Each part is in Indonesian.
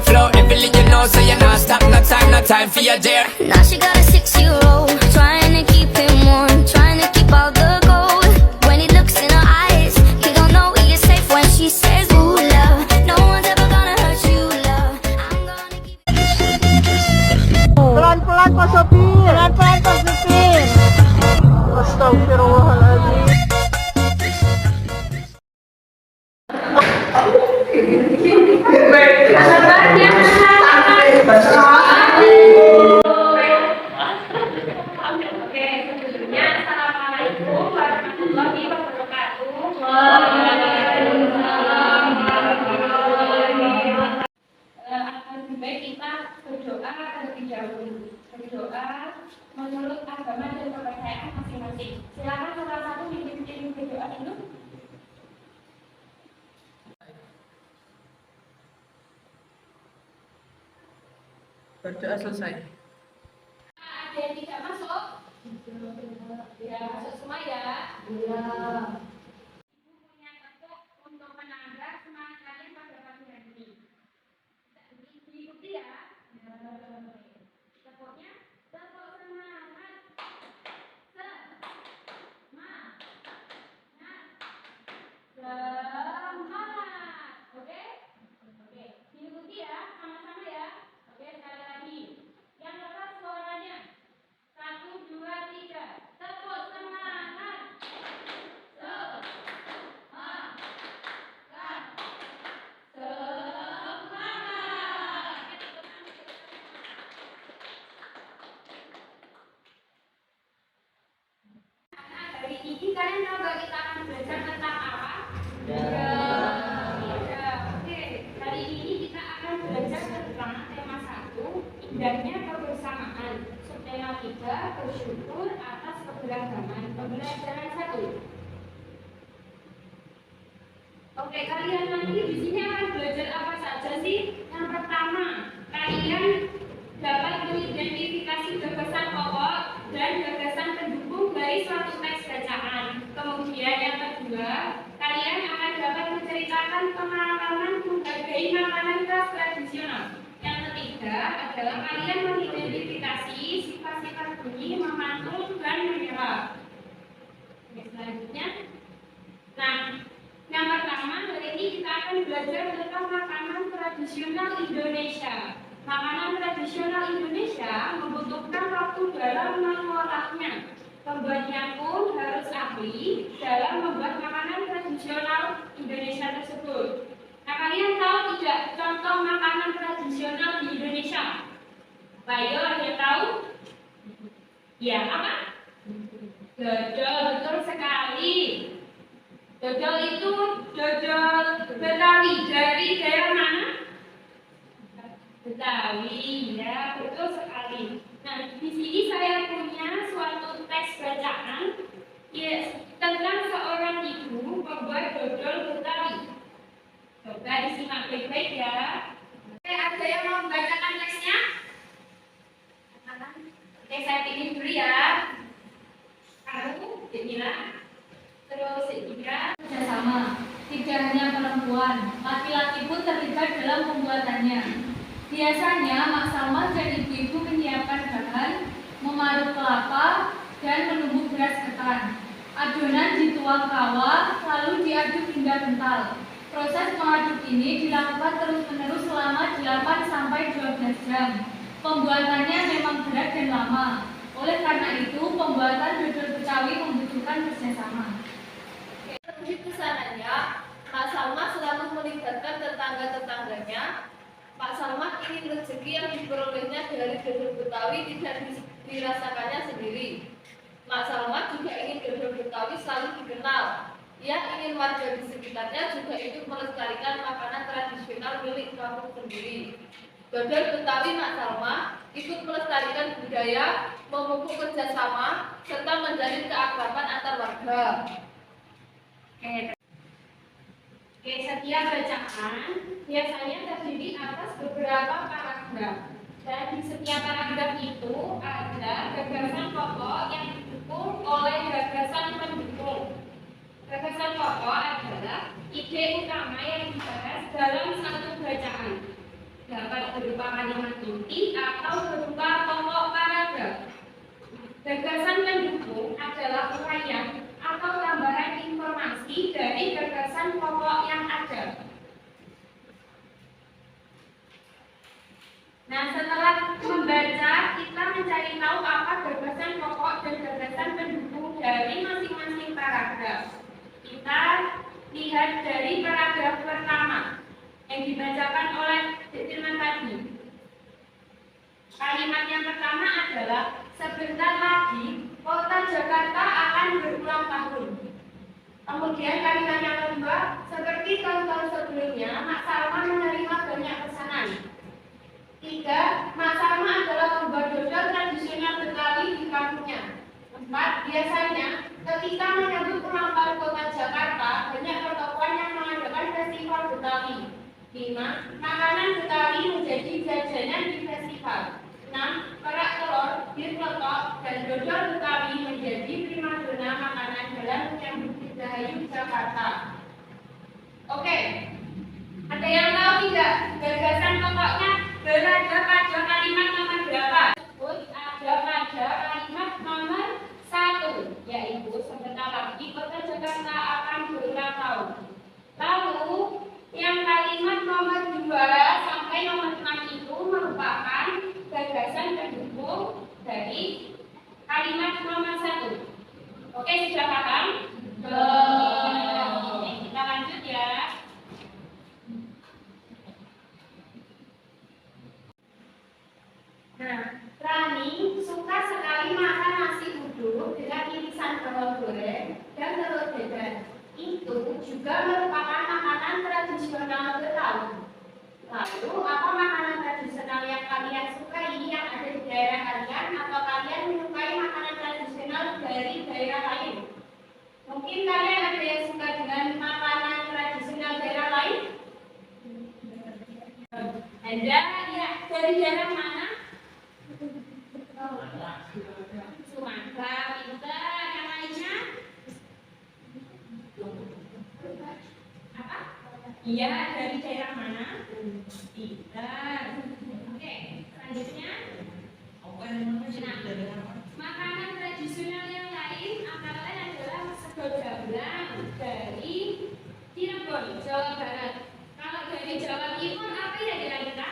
flow. Every you know, so you not stop, no time for your dear. Now she got a 6-year-old, trying to keep him warm, trying to keep all the gold. When he looks in her eyes, he don't know he is safe when she says, ooh, love, no one's ever gonna hurt you, love. I'm gonna keep. Pelan-pelan Pak Sopir. Pelan-pelan Pak Sopir. Astagfirullahaladzim. Assalamualaikum warahmatullahi wabarakatuh. Akan lebih baik kita berdoa terlebih dahulu. Berdoa menurut agama dan kepercayaan masing-masing. Silakan salah satu mimpin berdoa dulu. Berdoa selesai. Ada yang tidak masuk? Ya, masuk semua ya. Ibu punya tepuk untuk menambah semangat kalian pada pagi hari ini. Diikuti ya. Tepuknya, tepuk semangat. Semangat. Oke? Oke, diikuti ya, sama-sama ya. Oke, sekali lagi. Yang keras suaranya. 1, 2, 3. Tepuk semangat. Semangat. Semangat. Hari ini kalian tahu gak kita akan belajar tentang apa? Ya. Oke. Hari ini kita akan belajar tentang tema 1, indahnya kebersamaan. Subtema 3, bersyukur atas keberagaman. Pembelajaran 1. Oke, kalian nanti di sini akan belajar apa saja sih? Yang pertama, kalian dapat mengidentifikasi gagasan pokok dan gagasan pendukung dari suatu teks bacaan. Kemudian yang kedua, kalian akan dapat menceritakan pengalaman menghargai makanan khas tradisional. Yang ketiga adalah kalian mengidentifikasi sifat-sifat bunyi, memantul, dan menyerap. Oke, selanjutnya. Nah, yang pertama, hari ini kita akan belajar tentang makanan tradisional Indonesia. Makanan tradisional Indonesia membutuhkan waktu dalam mengolahnya. Pembuatnya pun harus ahli dalam membuat makanan tradisional Indonesia tersebut. Nah, kalian tahu tidak contoh makanan tradisional di Indonesia? Ayo, ada yang tahu? Ya, apa? Dodol, betul sekali. Dodol itu dodol Betawi. Dari daerah mana? Betawi, ya, betul sekali. Nah, di sini saya punya suatu teks bacaan tentang seorang ibu membuat dodol Betawi. Coba disimak baik-baik ya. Oke, ada yang mau membacakan teksnya? Oke, saya pilih dulu ya. Kamu, Jamila. Terus Indra. Kerjasama, tidak hanya perempuan, laki-laki pun terlibat dalam pembuatannya. Biasanya Mak Salma dan ibu-ibu menyiapkan bahan, memarut kelapa, dan menumbuk beras ketan. Adonan dituang kawah, lalu diaduk hingga kental. Proses mengaduk ini dilakukan terus-menerus selama 8-12 jam. Pembuatannya memang berat dan lama. Oleh karena itu, pembuatan dodol Betawi membutuhkan kerjasama. Di kesananya, Pak Salma selalu melibatkan tetangga-tetangganya. Pak Salma ingin rezeki yang diperolehnya dari dodol Betawi tidak dirasakannya sendiri. Pak Salma juga ingin dodol Betawi selalu dikenal. Ia ingin warga di sekitarnya juga ikut melestarikan makanan tradisional milik kampung sendiri. Dodol Betawi Mak Salma ikut melestarikan budaya, memupuk kerjasama, serta menjalin keakraban antar warga. Oke, setiap bacaan biasanya terdiri atas beberapa paragraf. Dan di setiap paragraf itu ada gagasan pokok yang didukung oleh gagasan pendukung. Gagasan pokok adalah ide utama yang dibahas dalam satu bacaan. Dapat berupa kalimat inti atau berupa pokok paragraf. Gagasan pendukung adalah uraian atau tambahan informasi dari gagasan pokok yang ada. Nah, setelah membaca, kita mencari tahu apa gagasan pokok dan gagasan pendukung dari masing-masing paragraf. Kita lihat dari paragraf pertama yang dibacakan oleh Firman tadi. Kalimat yang pertama adalah sebentar lagi kota Jakarta akan berulang tahun. Kemudian kalimat yang kedua, seperti tahun-tahun sebelumnya, Mak Salma menerima banyak pesanan. 3. Mak Salma adalah pembuat dodol tradisional Betawi di kampungnya. 4. Biasanya ketika menyambut ulang tahun kota Jakarta, banyak pertokoan yang mengadakan festival Betawi. 5. Makanan Betawi menjadi jajanan di festival. 6. Kerak telur, bir peletok, dan dodol Betawi menjadi primadona makanan dalam menyambut Dirgahayu Jakarta. Oke, ada yang tahu tidak gagasan pokoknya berada pada kalimat nomor berapa? Ada pada kalimat nomor 1, yaitu sebentar lagi kota Jakarta akan berulang tahun. Lalu yang kalimat nomor 2 sampai nomor 6 itu merupakan gagasan pendukung dari kalimat nomor 1. Oke, sudah paham? Oke, kita lanjut ya. Nah, Rani suka sekali makan nasi uduk dengan irisan bawang goreng dan telur dadar. Itu juga merupakan makanan tradisional Betawi. Lalu, apa makanan tradisional yang kalian sukai yang ada di daerah kalian, atau kalian menyukai makanan tradisional dari daerah lain? Mungkin kalian ada yang suka dengan makanan tradisional daerah lain? Ada ya, dari daerah mana? Sumatera, pintar. Yang lainnya? Apa? Iya, dari daerah mana? Pintar. Oke, selanjutnya. Makanan tradisional yang lain antara lain adalah sego jamblang dari Cirebon, Jawa Barat. Kalau dari Jawa Timur apa ya kira-kira?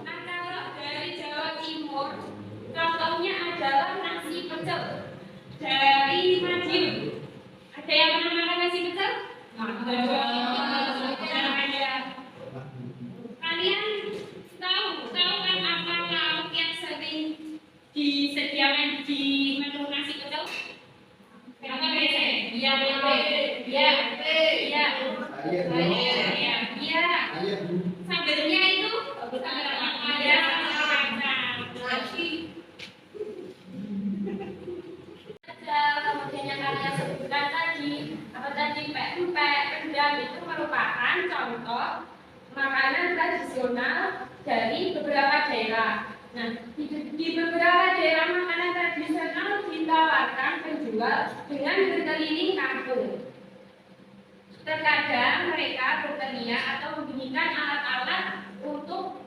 Nah, kalau dari Jawa Timur, contohnya adalah nasi pecel dari Madiun. Ada yang pernah makan nasi pecel? Ada. Kalian tahu kan apa lauk yang sering disediakan di menu nasi pecel? Apa biasanya? Iya, sambelnya itu ada nasi. Kemudian yang kalian sebutkan tadi, apa tadi, pempek, rendang itu merupakan contoh makanan tradisional dari beberapa daerah. Nah, di beberapa daerah makanan tradisional ditawarkan penjual dengan berkeliling kampung. Terkadang mereka berteriak atau membunyikan alat-alat untuk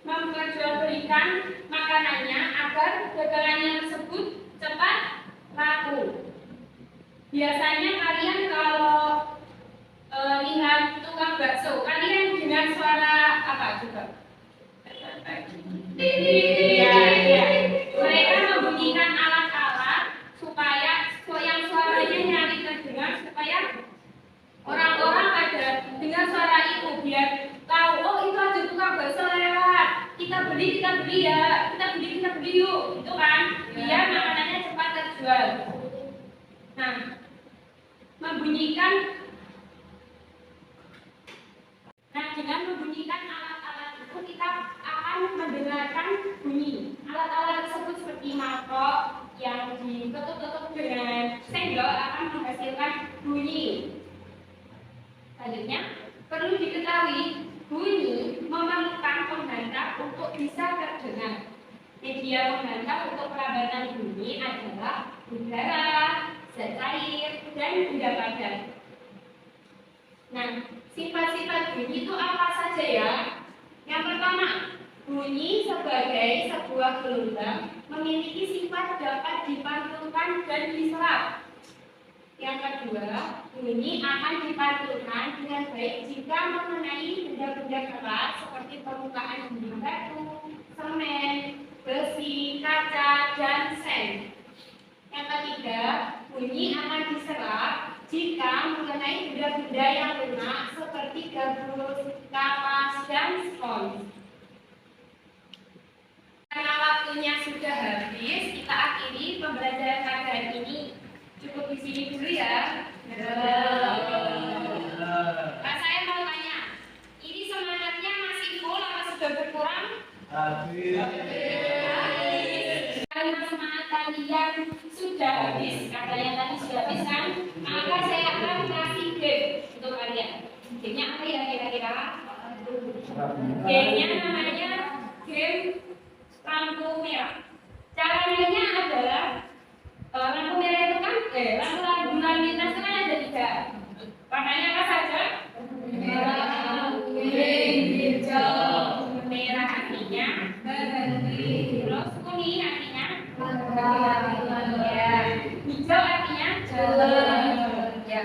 memperjualbelikan makanannya agar dagangannya tersebut cepat laku. Biasanya kalian kalau lihat tukang bakso, kalian dengar suara apa juga? Iya. Mereka membunyikan alat-alat supaya yang suaranya nyaring terdengar, supaya orang-orang pada dengar suara itu biar tahu, oh itu ada tukang bakso lewat, kita beli ya, kita beli yuk, itu kan, biar makanannya cepat terjual. Nah, dengan membunyikan alat-alat itu kita akan mendengarkan bunyi. Alat-alat tersebut seperti mangkok yang ditutup-tutup dengan sendok akan menghasilkan bunyi. Selanjutnya, perlu diketahui bunyi memerlukan penghantar untuk bisa terdengar. Media penghantar untuk perabatan bunyi udara, zat cair, dan benda padat. Nah, sifat-sifat bunyi itu apa saja ya? Yang pertama, bunyi sebagai sebuah gelombang memiliki sifat dapat dipantulkan dan diserap. Yang kedua, bunyi akan dipantulkan dengan baik jika mengenai benda-benda keras seperti permukaan dinding batu, semen, besi, kaca, dan sen. Yang ketiga, bunyi akan diserap jika mengenai benda-benda yang lunak seperti gabus, kapas, dan spons. Karena waktunya sudah habis, kita akhiri pembelajaran pada hari ini. Cukup di sini dulu ya. Pak, saya mau tanya, ini semangatnya masih full atau sudah berkurang? Habis. Karena semangat kalian sudah habis, katanya tadi sudah habis kan? Maka saya akan kasih game untuk kalian. Gamenya apa ya kira-kira? Gamenya namanya game lampu merah. Cara mainnya adalah lampu merah itu kan, lampu lalu lintas itu kan ada 3. Warnanya apa saja? Merah, kuning, hijau. Merah artinya berhenti. Terus kuning artinya ya. Hijau artinya jalan. Ya.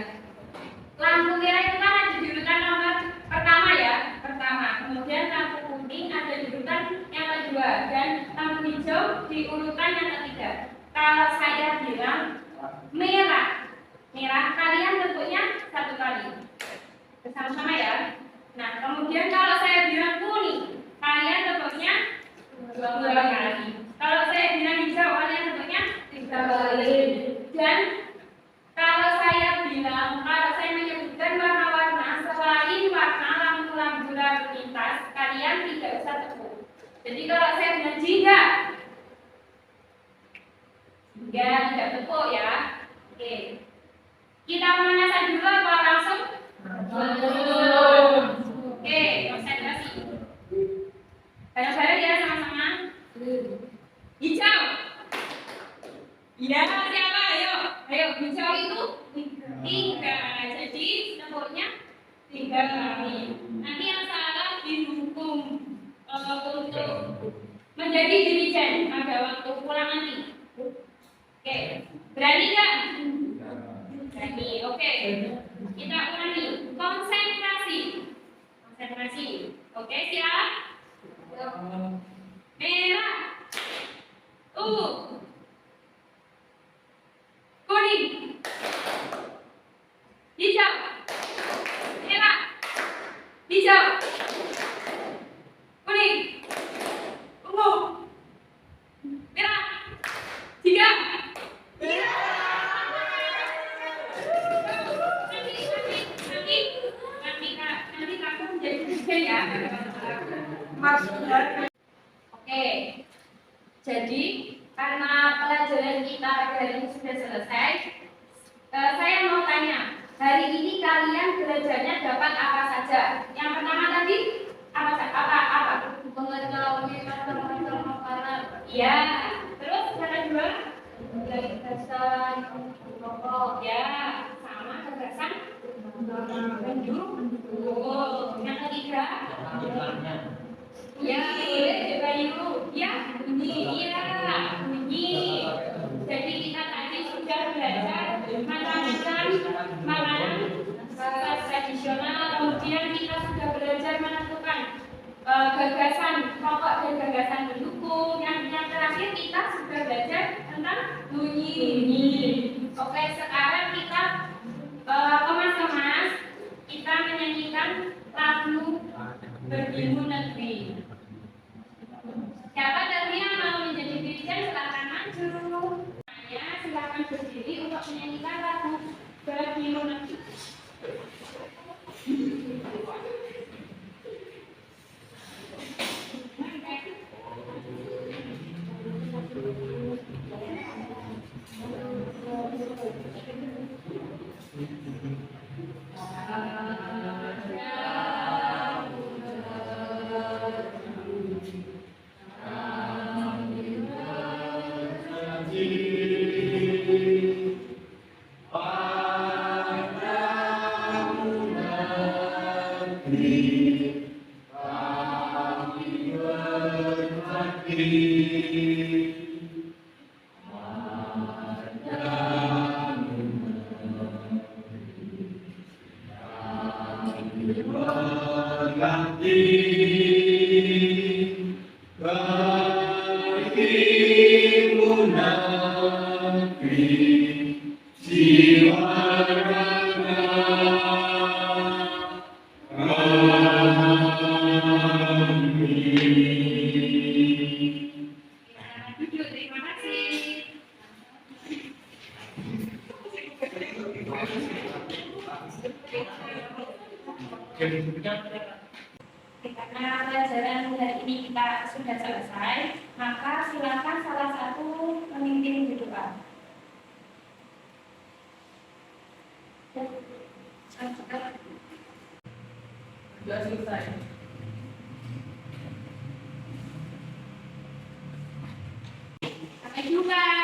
Lampu merah itu kan ada di urutan nomor pertama ya, pertama. Kemudian lampu kuning ada di urutan yang kedua dan lampu hijau di urutan yang ketiga. Kalau saya bilang merah, kalian tentunya 1 kali. Bersama-sama ya. Nah, kemudian kalau saya bilang kuning, kalian tentunya 2 kali. Kalau saya bilang hijau, kalian tentunya 3 kali. Dan kalau saya menyebutkan warna-warna selain warna lampu-lampu lalu lintas, kalian tidak usah tepuk. Jadi kalau saya bilang jingga, tidak tepuk ya. Oke. Kita pemanasan dulu apa langsung? Oke, konsentrasi. Bareng-bareng ya sama-sama. Hijau. Ya, siapa? Ayo, hijau itu 3. Jadi tepuknya 3 kali. Nanti yang salah dihukum untuk menjadi dirijen pada waktu pulang nanti. Oke, berani nggak? Berani. Oke, kita ulangi. Konsentrasi. Oke, siap? Merah. Kuning. Hijau. Merah. Hijau. Kuning. Ungu. Merah. 3. Nanti takut menjadi presiden ya. Oke. Jadi karena pelajaran kita hari ini sudah selesai, saya mau tanya, hari ini kalian belajarnya dapat apa saja? Yang pertama tadi apa? Pengetahuan tentang makanan. Iya. Terus yang kedua, gagasan pokok. Ya, sama gagasan. Yang ketiga, ya boleh Bayu. Ya, bunyi. Jadi kita tadi sudah belajar makanan tradisional. Kemudian kita sudah belajar menentukan gagasan pokok dan gagasan pendukung. Yang terakhir kita sudah belajar tentang bunyi. Oke, sekarang kita kemas-kemas. Kita menyanyikan lagu Berdimu Negeri. Siapa dari yang mau menjadi dirijen silakan maju. Silakan berdiri untuk menyanyikan lagu Berdimu Negeri. Duduk, terima kasih. Karena pelajaran hari ini kita sudah selesai, maka silakan salah satu memimpin berdoa. Sudah selesai. Sampai jumpa.